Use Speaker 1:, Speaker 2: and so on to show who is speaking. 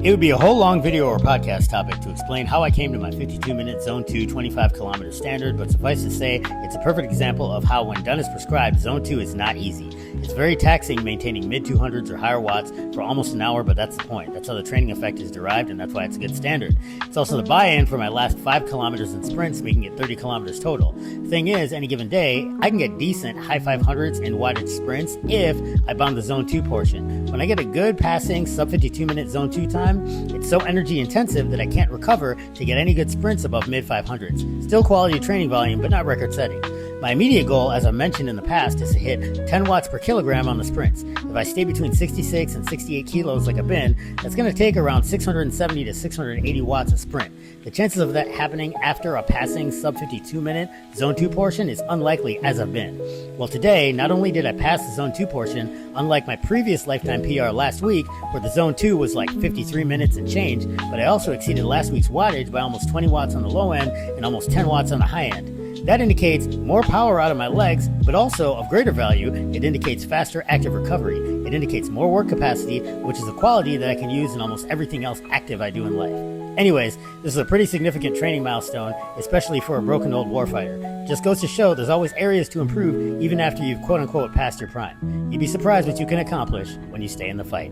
Speaker 1: It would be a whole long video or podcast topic to explain how I came to my 52-minute Zone 2 25-kilometer standard, but suffice to say, it's a perfect example of how when done as prescribed, Zone 2 is not easy. It's very taxing maintaining mid-200s or higher watts for almost an hour, but that's the point. That's how the training effect is derived, and that's why it's a good standard. It's also the buy-in for my last 5 kilometers in sprints, making it 30 kilometers total. Thing is, any given day, I can get decent high 500s in wattage sprints if I bomb the Zone 2 portion. When I get a good passing sub-52-minute Zone 2 time, it's so energy intensive that I can't recover to get any good sprints above mid-500s. Still quality training volume, but not record setting. My immediate goal, as I've mentioned in the past, is to hit 10 watts per kilogram on the sprints. If I stay between 66 and 68 kilos like I've been, that's going to take around 670 to 680 watts a sprint. The chances of that happening after a passing sub-52-minute Zone 2 portion is unlikely as I've been. Well, today, not only did I pass the Zone 2 portion, unlike my previous lifetime PR last week, where the Zone 2 was like 53 minutes and change, but I also exceeded last week's wattage by almost 20 watts on the low end and almost 10 watts on the high end. That indicates more power out of my legs, but also of greater value, it indicates faster active recovery. It indicates more work capacity, which is a quality that I can use in almost everything else active I do in life. Anyways, this is a pretty significant training milestone, especially for a broken old warfighter. Just goes to show there's always areas to improve even after you've quote-unquote passed your prime. You'd be surprised what you can accomplish when you stay in the fight.